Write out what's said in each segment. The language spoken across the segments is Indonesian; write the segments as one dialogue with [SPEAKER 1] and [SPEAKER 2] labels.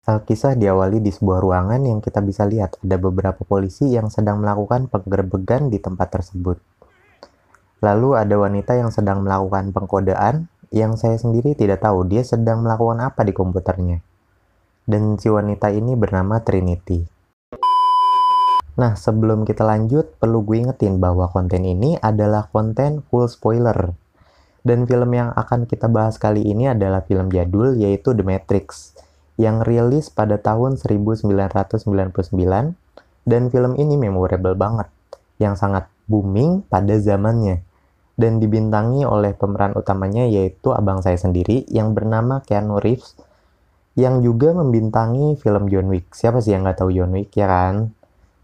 [SPEAKER 1] Kisah diawali di sebuah ruangan yang kita bisa lihat ada beberapa polisi yang sedang melakukan penggerbegan di tempat tersebut. Lalu ada wanita yang sedang melakukan pengkodean yang saya sendiri tidak tahu dia sedang melakukan apa di komputernya. Dan si wanita ini bernama Trinity. Nah, sebelum kita lanjut, perlu gue ingetin bahwa konten ini adalah konten full spoiler. Dan film yang akan kita bahas kali ini adalah film jadul yaitu The Matrix, yang rilis pada tahun 1999, dan film ini memorable banget, yang sangat booming pada zamannya. Dan dibintangi oleh pemeran utamanya yaitu abang saya sendiri yang bernama Keanu Reeves, yang juga membintangi film John Wick. Siapa sih yang nggak tahu John Wick, ya kan?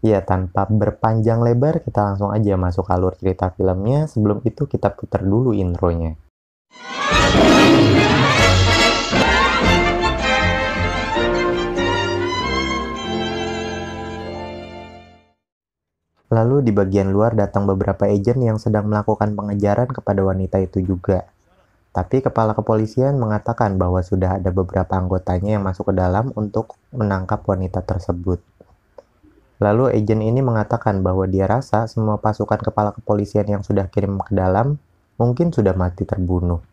[SPEAKER 1] Ya, tanpa berpanjang lebar, kita langsung aja masuk alur cerita filmnya. Sebelum itu, kita putar dulu intronya. Lalu di bagian luar datang beberapa agen yang sedang melakukan pengejaran kepada wanita itu juga. Tapi kepala kepolisian mengatakan bahwa sudah ada beberapa anggotanya yang masuk ke dalam untuk menangkap wanita tersebut. Lalu agen ini mengatakan bahwa dia rasa semua pasukan kepala kepolisian yang sudah kirim ke dalam mungkin sudah mati terbunuh.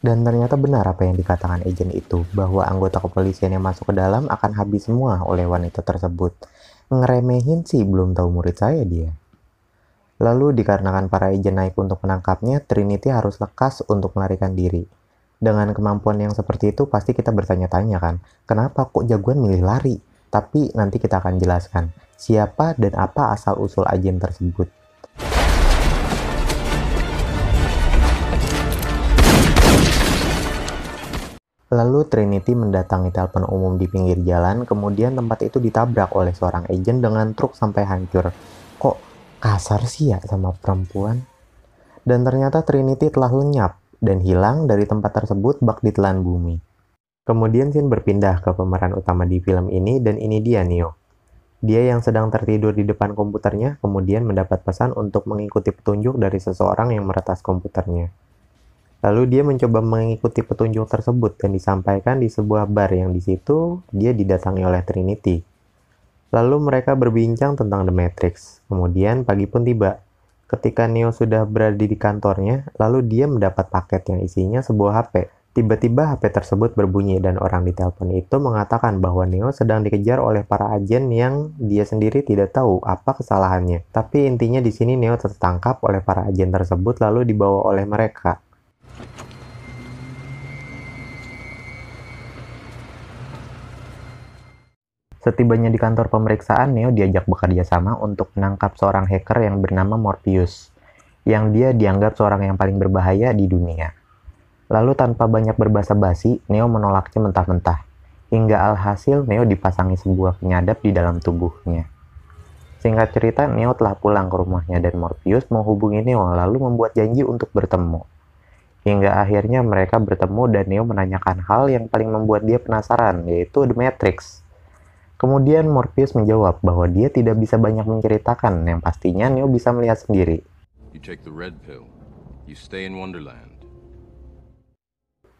[SPEAKER 1] Dan ternyata benar apa yang dikatakan agen itu, bahwa anggota kepolisian yang masuk ke dalam akan habis semua oleh wanita tersebut. Ngeremehin sih, belum tahu murid saya dia. Lalu dikarenakan para agen naik untuk menangkapnya, Trinity harus lekas untuk melarikan diri. Dengan kemampuan yang seperti itu, pasti kita bertanya-tanya kan, kenapa kok jagoan milih lari? Tapi nanti kita akan jelaskan, siapa dan apa asal-usul agen tersebut. Lalu Trinity mendatangi telepon umum di pinggir jalan, kemudian tempat itu ditabrak oleh seorang agen dengan truk sampai hancur. Kok kasar sih ya sama perempuan? Dan ternyata Trinity telah lenyap dan hilang dari tempat tersebut bak ditelan bumi. Kemudian scene berpindah ke pemeran utama di film ini, dan ini dia Neo. Dia yang sedang tertidur di depan komputernya, kemudian mendapat pesan untuk mengikuti petunjuk dari seseorang yang meretas komputernya. Lalu dia mencoba mengikuti petunjuk tersebut dan disampaikan di sebuah bar yang di situ dia didatangi oleh Trinity. Lalu mereka berbincang tentang The Matrix. Kemudian pagi pun tiba. Ketika Neo sudah berada di kantornya, lalu dia mendapat paket yang isinya sebuah HP. Tiba-tiba HP tersebut berbunyi dan orang di telepon itu mengatakan bahwa Neo sedang dikejar oleh para agen yang dia sendiri tidak tahu apa kesalahannya. Tapi intinya di sini Neo tertangkap oleh para agen tersebut lalu dibawa oleh mereka. Setibanya di kantor pemeriksaan, Neo diajak bekerja sama untuk menangkap seorang hacker yang bernama Morpheus, yang dia dianggap seorang yang paling berbahaya di dunia. Lalu tanpa banyak berbasa-basi, Neo menolaknya mentah-mentah, hingga alhasil Neo dipasangi sebuah penyadap di dalam tubuhnya. Singkat cerita, Neo telah pulang ke rumahnya dan Morpheus menghubungi Neo lalu membuat janji untuk bertemu. Hingga akhirnya mereka bertemu dan Neo menanyakan hal yang paling membuat dia penasaran, yaitu The Matrix. Kemudian Morpheus menjawab bahwa dia tidak bisa banyak menceritakan, yang pastinya Neo bisa melihat sendiri.
[SPEAKER 2] You take the red pill. You stay in Wonderland.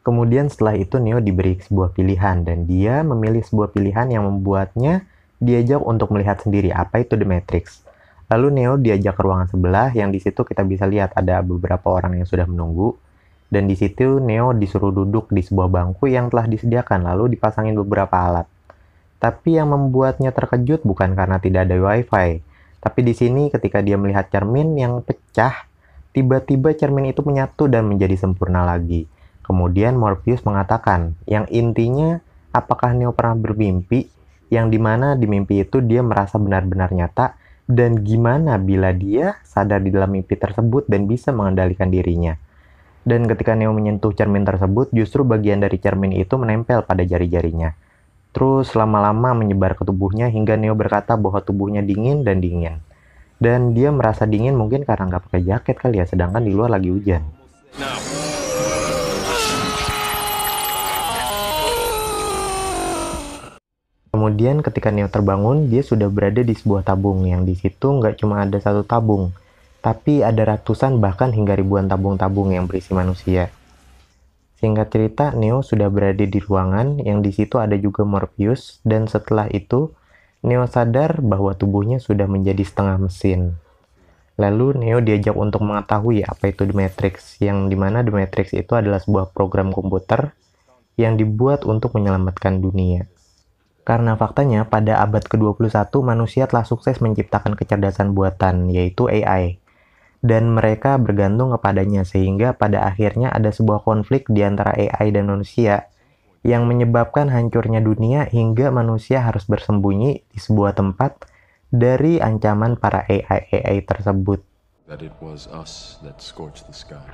[SPEAKER 1] Kemudian setelah itu Neo diberi sebuah pilihan dan dia memilih sebuah pilihan yang membuatnya diajak untuk melihat sendiri apa itu The Matrix. Lalu Neo diajak ke ruangan sebelah yang di situ kita bisa lihat ada beberapa orang yang sudah menunggu. Dan di situ Neo disuruh duduk di sebuah bangku yang telah disediakan lalu dipasangin beberapa alat. Tapi yang membuatnya terkejut bukan karena tidak ada wifi. Tapi di sini ketika dia melihat cermin yang pecah, tiba-tiba cermin itu menyatu dan menjadi sempurna lagi. Kemudian Morpheus mengatakan, yang intinya apakah Neo pernah bermimpi, yang dimana di mimpi itu dia merasa benar-benar nyata, dan gimana bila dia sadar di dalam mimpi tersebut dan bisa mengendalikan dirinya. Dan ketika Neo menyentuh cermin tersebut, justru bagian dari cermin itu menempel pada jari-jarinya. Terus lama-lama menyebar ke tubuhnya hingga Neo berkata bahwa tubuhnya dingin dan dingin. Dan dia merasa dingin mungkin karena nggak pakai jaket kali ya, sedangkan di luar lagi hujan. Kemudian ketika Neo terbangun, dia sudah berada di sebuah tabung yang di situ nggak cuma ada satu tabung, tapi ada ratusan bahkan hingga ribuan tabung-tabung yang berisi manusia. Singkat cerita, Neo sudah berada di ruangan yang di situ ada juga Morpheus, dan setelah itu Neo sadar bahwa tubuhnya sudah menjadi setengah mesin. Lalu Neo diajak untuk mengetahui apa itu The Matrix, yang dimana The Matrix itu adalah sebuah program komputer yang dibuat untuk menyelamatkan dunia. Karena faktanya pada abad ke-21 manusia telah sukses menciptakan kecerdasan buatan, yaitu AI. Dan mereka bergantung kepadanya sehingga pada akhirnya ada sebuah konflik di antara AI dan manusia yang menyebabkan hancurnya dunia hingga manusia harus bersembunyi di sebuah tempat dari ancaman para AI tersebut.
[SPEAKER 2] That it was us that scorched the sky.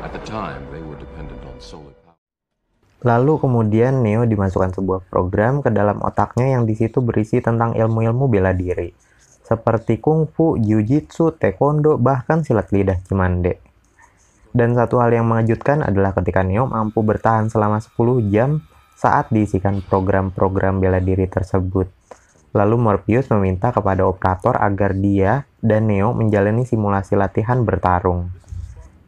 [SPEAKER 2] At the time, they were dependent on solar power.
[SPEAKER 1] Lalu kemudian Neo dimasukkan sebuah program ke dalam otaknya yang di situ berisi tentang ilmu-ilmu bela diri. Seperti kungfu, jiu-jitsu, taekwondo, bahkan silat lidah cimande. Dan satu hal yang mengejutkan adalah ketika Neo mampu bertahan selama 10 jam saat diisikan program-program bela diri tersebut. Lalu Morpheus meminta kepada operator agar dia dan Neo menjalani simulasi latihan bertarung.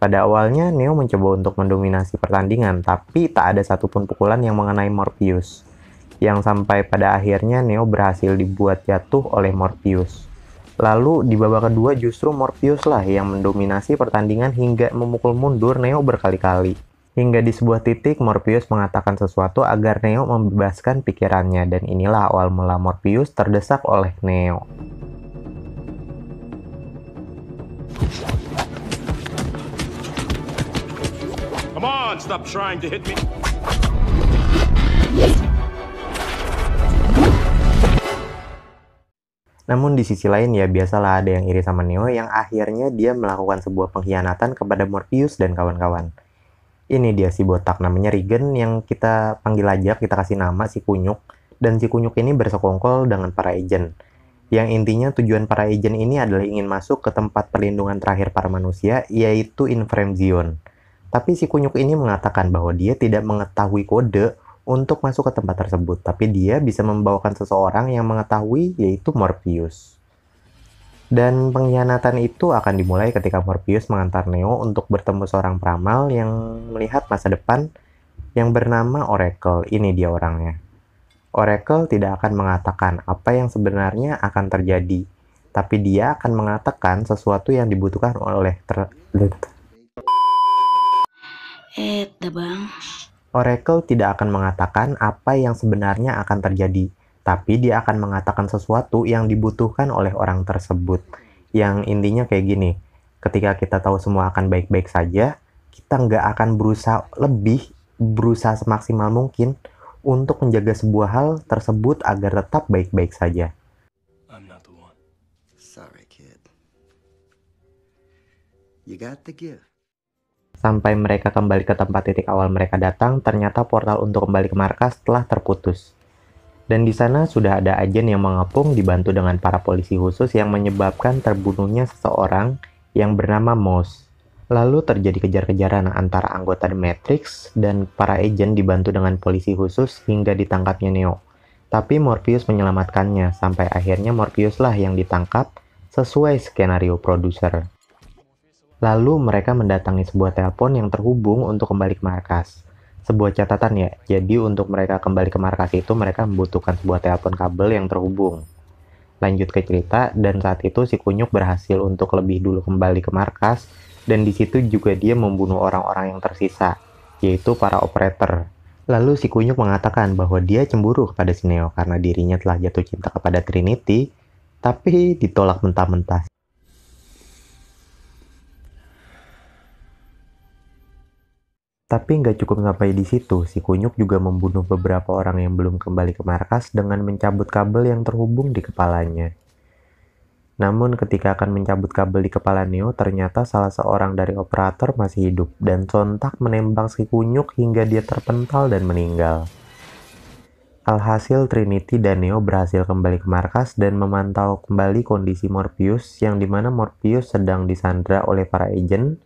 [SPEAKER 1] Pada awalnya, Neo mencoba untuk mendominasi pertandingan, tapi tak ada satupun pukulan yang mengenai Morpheus. Yang sampai pada akhirnya Neo berhasil dibuat jatuh oleh Morpheus. Lalu di babak kedua justru Morpheus lah yang mendominasi pertandingan hingga memukul mundur Neo berkali-kali. Hingga di sebuah titik Morpheus mengatakan sesuatu agar Neo membebaskan pikirannya, dan inilah awal mula Morpheus terdesak oleh Neo.
[SPEAKER 3] Come on, stop trying to hit me.
[SPEAKER 1] Namun di sisi lain ya biasalah ada yang iri sama Neo yang akhirnya dia melakukan sebuah pengkhianatan kepada Morpheus dan kawan-kawan. Ini dia si botak namanya Regan yang kita panggil aja, kita kasih nama si Kunyuk. Dan si Kunyuk ini bersekongkol dengan para agent. Yang intinya tujuan para agent ini adalah ingin masuk ke tempat perlindungan terakhir para manusia, yaitu In-Frame Zone. Tapi si Kunyuk ini mengatakan bahwa dia tidak mengetahui kode untuk masuk ke tempat tersebut, tapi dia bisa membawakan seseorang yang mengetahui, yaitu Morpheus. Dan pengkhianatan itu akan dimulai ketika Morpheus mengantar Neo untuk bertemu seorang peramal yang melihat masa depan yang bernama Oracle. Ini dia orangnya. Oracle tidak akan mengatakan apa yang sebenarnya akan terjadi, tapi dia akan mengatakan sesuatu yang dibutuhkan oleh
[SPEAKER 4] Bang.
[SPEAKER 1] Oracle tidak akan mengatakan apa yang sebenarnya akan terjadi, tapi dia akan mengatakan sesuatu yang dibutuhkan oleh orang tersebut. Yang intinya kayak gini, ketika kita tahu semua akan baik-baik saja, kita nggak akan berusaha semaksimal mungkin untuk menjaga sebuah hal tersebut agar tetap baik-baik saja.
[SPEAKER 3] I'm not the one.
[SPEAKER 5] Sorry, kid. You got the gift.
[SPEAKER 1] Sampai mereka kembali ke tempat titik awal mereka datang, ternyata portal untuk kembali ke markas telah terputus. Dan di sana sudah ada agen yang mengepung dibantu dengan para polisi khusus yang menyebabkan terbunuhnya seseorang yang bernama Moss. Lalu terjadi kejar-kejaran antara anggota The Matrix dan para agen dibantu dengan polisi khusus hingga ditangkapnya Neo. Tapi Morpheus menyelamatkannya, sampai akhirnya Morpheus lah yang ditangkap sesuai skenario produser. Lalu mereka mendatangi sebuah telepon yang terhubung untuk kembali ke markas. Sebuah catatan ya, jadi untuk mereka kembali ke markas itu mereka membutuhkan sebuah telepon kabel yang terhubung. Lanjut ke cerita, dan saat itu si Kunyuk berhasil untuk lebih dulu kembali ke markas, dan di situ juga dia membunuh orang-orang yang tersisa, yaitu para operator. Lalu si Kunyuk mengatakan bahwa dia cemburu kepada si Neo karena dirinya telah jatuh cinta kepada Trinity, tapi ditolak mentah-mentah. Tapi nggak cukup sampai di situ, si Kunyuk juga membunuh beberapa orang yang belum kembali ke markas dengan mencabut kabel yang terhubung di kepalanya. Namun ketika akan mencabut kabel di kepala Neo, ternyata salah seorang dari operator masih hidup dan sontak menembak si Kunyuk hingga dia terpental dan meninggal. Alhasil Trinity dan Neo berhasil kembali ke markas dan memantau kembali kondisi Morpheus yang dimana Morpheus sedang disandra oleh para agen,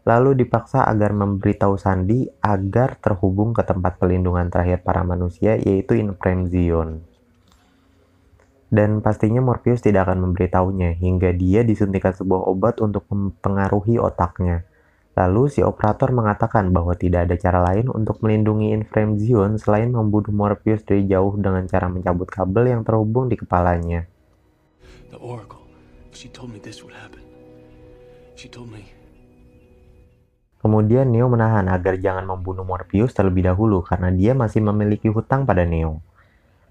[SPEAKER 1] lalu dipaksa agar memberitahu Sandy agar terhubung ke tempat perlindungan terakhir para manusia, yaitu In-Frame Zone. Dan pastinya Morpheus tidak akan memberitahunya hingga dia disuntikan sebuah obat untuk mempengaruhi otaknya. Lalu si operator mengatakan bahwa tidak ada cara lain untuk melindungi inframe Zion selain membunuh Morpheus dari jauh dengan cara mencabut kabel yang terhubung di kepalanya.
[SPEAKER 3] The Oracle. She told me this would happen. She told me.
[SPEAKER 1] Kemudian Neo menahan agar jangan membunuh Morpheus terlebih dahulu karena dia masih memiliki hutang pada Neo.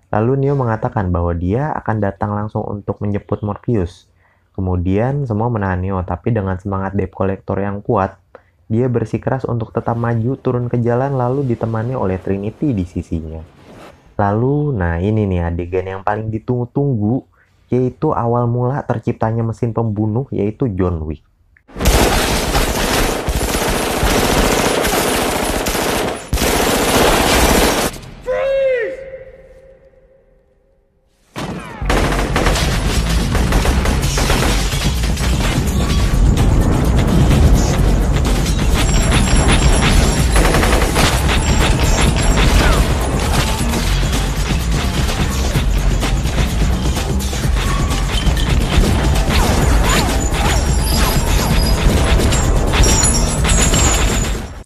[SPEAKER 1] Lalu Neo mengatakan bahwa dia akan datang langsung untuk menjemput Morpheus. Kemudian semua menahan Neo, tapi dengan semangat debt collector yang kuat, dia bersikeras untuk tetap maju turun ke jalan lalu ditemani oleh Trinity di sisinya. Lalu, nah ini nih adegan yang paling ditunggu-tunggu, yaitu awal mula terciptanya mesin pembunuh yaitu John Wick.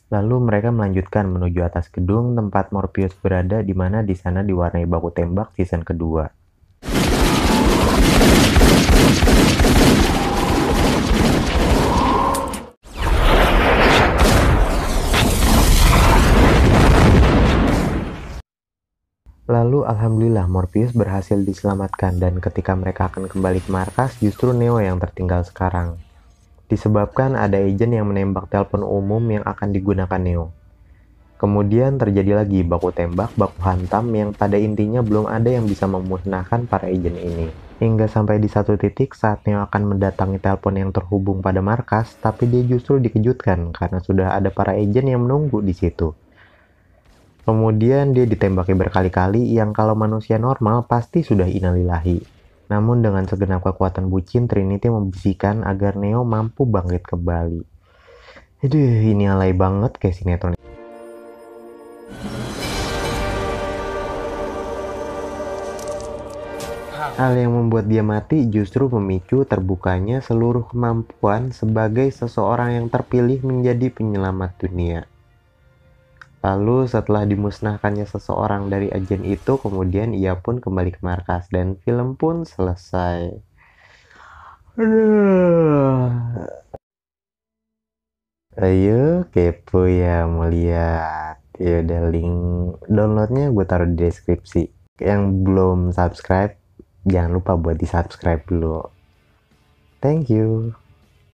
[SPEAKER 1] Lalu mereka melanjutkan menuju atas gedung tempat Morpheus berada, di mana di sana diwarnai baku tembak season kedua. Lalu alhamdulillah Morpheus berhasil diselamatkan dan ketika mereka akan kembali ke markas justru Neo yang tertinggal sekarang. Disebabkan ada agen yang menembak telepon umum yang akan digunakan Neo. Kemudian terjadi lagi baku tembak, baku hantam yang pada intinya belum ada yang bisa memusnahkan para agen ini. Hingga sampai di satu titik saat Neo akan mendatangi telepon yang terhubung pada markas, tapi dia justru dikejutkan karena sudah ada para agen yang menunggu di situ. Kemudian dia ditembaki berkali-kali yang kalau manusia normal pasti sudah innalillahi. Namun dengan segenap kekuatan bucin, Trinity membisikkan agar Neo mampu bangkit kembali. Aduh, ini alay banget kayak sinetron. Hal yang membuat dia mati justru memicu terbukanya seluruh kemampuan sebagai seseorang yang terpilih menjadi penyelamat dunia. Lalu setelah dimusnahkannya seseorang dari agen itu, kemudian ia pun kembali ke markas dan film pun selesai. Aduh. Ayo kepo ya mau lihat. Ya udah, link downloadnya gue taruh di deskripsi. Yang belum subscribe, jangan lupa buat di subscribe dulu. Thank you.